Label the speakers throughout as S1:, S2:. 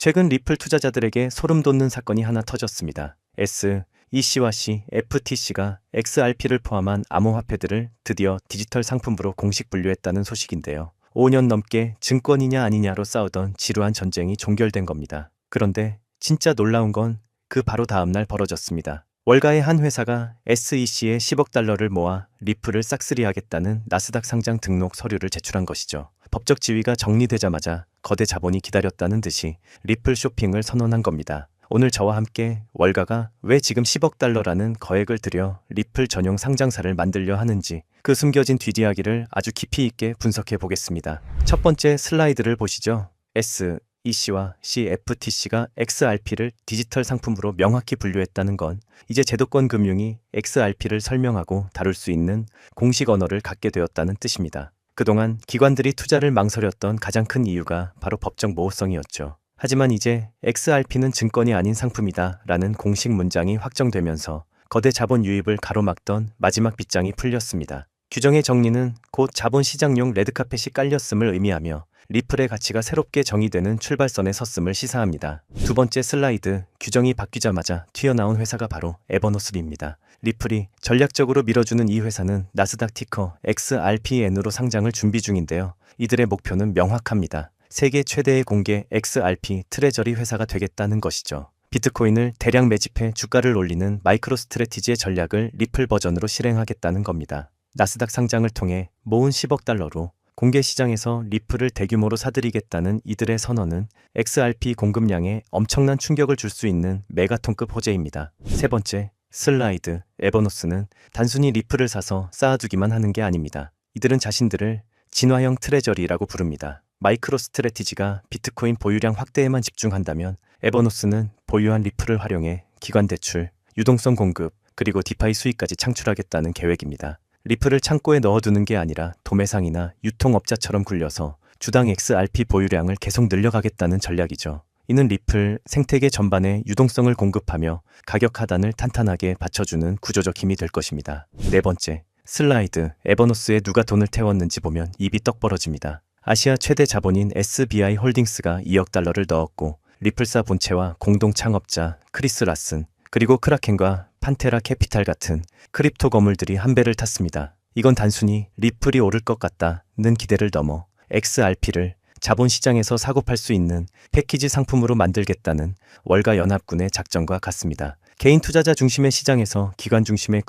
S1: 최근 리플 투자자들에게 소름 돋는 사건이 하나 터졌습니다. SEC와 FTC가 XRP를 포함한 암호화폐들을 드디어 디지털 상품으로 공식 분류했다는 소식인데요. 5년 넘게 증권이냐 아니냐로 싸우던 지루한 전쟁이 종결된 겁니다. 그런데 진짜 놀라운 건 그 바로 다음날 벌어졌습니다. 월가의 한 회사가 SEC에 10억 달러를 모아 리플을 싹쓸이하겠다는 나스닥 상장 등록 서류를 제출한 것이죠. 법적 지위가 정리되자마자 거대 자본이 기다렸다는 듯이 리플 쇼핑을 선언한 겁니다. 오늘 저와 함께 월가가 왜 지금 10억 달러라는 거액을 들여 리플 전용 상장사를 만들려 하는지 그 숨겨진 뒷이야기를 아주 깊이 있게 분석해 보겠습니다. 첫 번째 슬라이드를 보시죠. SEC와 FTC가 XRP를 디지털 상품으로 명확히 분류했다는 건 이제 제도권 금융이 XRP를 설명하고 다룰 수 있는 공식 언어를 갖게 되었다는 뜻입니다. 그동안 기관들이 투자를 망설였던 가장 큰 이유가 바로 법적 모호성이었죠. 하지만 이제 XRP는 증권이 아닌 상품이다 라는 공식 문장이 확정되면서 거대 자본 유입을 가로막던 마지막 빗장이 풀렸습니다. 규정의 정리는 곧 자본 시장용 레드카펫이 깔렸음을 의미하며 리플의 가치가 새롭게 정의되는 출발선에 섰음을 시사합니다. 두 번째 슬라이드, 규정이 바뀌자마자 튀어나온 회사가 바로 에버노스입니다. 리플이 전략적으로 밀어주는 이 회사는 나스닥 티커 XRPN으로 상장을 준비 중인데요. 이들의 목표는 명확합니다. 세계 최대의 공개 XRP 트레저리 회사가 되겠다는 것이죠. 비트코인을 대량 매집해 주가를 올리는 마이크로 스트래티지의 전략을 리플 버전으로 실행하겠다는 겁니다. 나스닥 상장을 통해 모은 10억 달러로 공개 시장에서 리플을 대규모로 사들이겠다는 이들의 선언은 XRP 공급량에 엄청난 충격을 줄 수 있는 메가톤급 호재입니다. 세 번째 슬라이드, 에버노스는 단순히 리플을 사서 쌓아두기만 하는 게 아닙니다. 이들은 자신들을 진화형 트레저리라고 부릅니다. 마이크로 스트래티지가 비트코인 보유량 확대에만 집중한다면 에버노스는 보유한 리플을 활용해 기관 대출, 유동성 공급, 그리고 디파이 수익까지 창출하겠다는 계획입니다. 리플을 창고에 넣어두는 게 아니라 도매상이나 유통업자처럼 굴려서 주당 XRP 보유량을 계속 늘려가겠다는 전략이죠. 이는 리플 생태계 전반에 유동성을 공급하며 가격 하단을 탄탄하게 받쳐주는 구조적 힘이 될 것입니다. 네 번째 슬라이드, 에버노스에 누가 돈을 태웠는지 보면 입이 떡 벌어집니다. 아시아 최대 자본인 SBI 홀딩스가 2억 달러를 넣었고 리플사 본체와 공동 창업자 크리스 라슨, 그리고 크라켄과 판테라 캐피탈 같은 크립토 거물들이 한 배를 탔습니다. 이건 단순히 리플이 오를 것 같다는 기대를 넘어 XRP를 자본시장에서 사고팔 수 있는 패키지 상품으로 만들겠다는 월가 연합군의 작전과 같습니다. 개인 투자자 중심의 시장에서 기관 중심의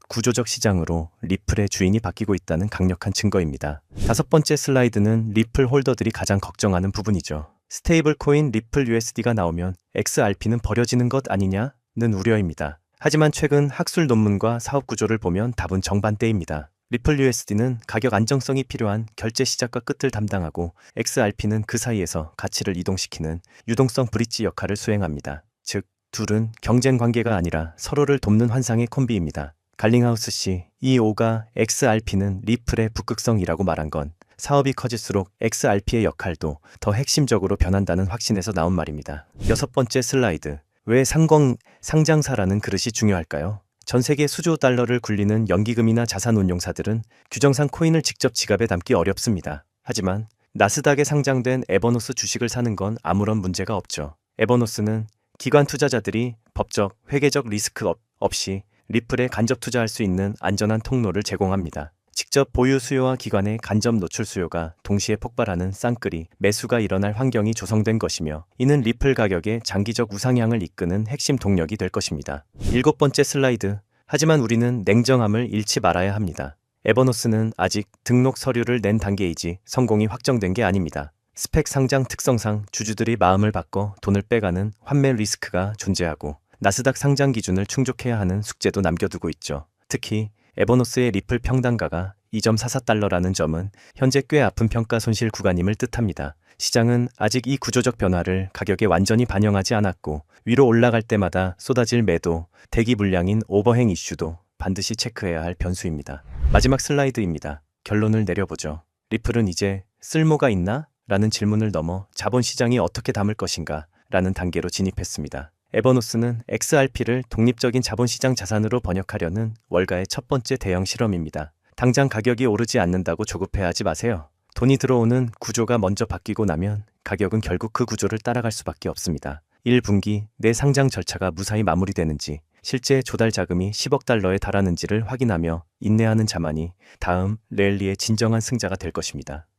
S1: 구조적 시장으로 리플의 주인이 바뀌고 있다는 강력한 증거입니다. 다섯 번째 슬라이드는 리플 홀더들이 가장 걱정하는 부분이죠. 스테이블 코인 리플 USD가 나오면 XRP는 버려지는 것 아니냐는 우려입니다. 하지만 최근 학술 논문과 사업 구조를 보면 답은 정반대입니다. 리플 USD는 가격 안정성이 필요한 결제 시작과 끝을 담당하고 XRP는 그 사이에서 가치를 이동시키는 유동성 브릿지 역할을 수행합니다. 즉, 둘은 경쟁 관계가 아니라 서로를 돕는 환상의 콤비입니다. 갈링하우스 CEO가 XRP는 리플의 북극성이라고 말한 건 사업이 커질수록 XRP의 역할도 더 핵심적으로 변한다는 확신에서 나온 말입니다. 여섯 번째 슬라이드, 왜 상장사라는 그릇이 중요할까요? 전 세계 수조 달러를 굴리는 연기금이나 자산운용사들은 규정상 코인을 직접 지갑에 담기 어렵습니다. 하지만 나스닥에 상장된 에버노스 주식을 사는 건 아무런 문제가 없죠. 에버노스는 기관 투자자들이 법적, 회계적 리스크 없이 리플에 간접 투자할 수 있는 안전한 통로를 제공합니다. 직접 보유 수요와 기관의 간접 노출 수요가 동시에 폭발하는 쌍끌이 매수가 일어날 환경이 조성된 것이며 이는 리플 가격의 장기적 우상향을 이끄는 핵심 동력이 될 것입니다. 일곱 번째 슬라이드, 하지만 우리는 냉정함을 잃지 말아야 합니다. 에버노스는 아직 등록 서류를 낸 단계이지 성공이 확정된 게 아닙니다. 스펙 상장 특성상 주주들이 마음을 바꿔 돈을 빼가는 환매 리스크가 존재하고 나스닥 상장 기준을 충족해야 하는 숙제도 남겨두고 있죠. 특히 에버노스의 리플 평단가가 2.44달러라는 점은 현재 꽤 아픈 평가 손실 구간임을 뜻합니다. 시장은 아직 이 구조적 변화를 가격에 완전히 반영하지 않았고 위로 올라갈 때마다 쏟아질 매도, 대기 물량인 오버행 이슈도 반드시 체크해야 할 변수입니다. 마지막 슬라이드입니다. 결론을 내려보죠. 리플은 이제 쓸모가 있나? 라는 질문을 넘어 자본시장이 어떻게 담을 것인가? 라는 단계로 진입했습니다. 에버노스는 XRP를 독립적인 자본시장 자산으로 번역하려는 월가의 첫 번째 대형 실험입니다. 당장 가격이 오르지 않는다고 조급해하지 마세요. 돈이 들어오는 구조가 먼저 바뀌고 나면 가격은 결국 그 구조를 따라갈 수밖에 없습니다. 1분기 내 상장 절차가 무사히 마무리되는지, 실제 조달 자금이 10억 달러에 달하는지를 확인하며 인내하는 자만이 다음 랠리의 진정한 승자가 될 것입니다.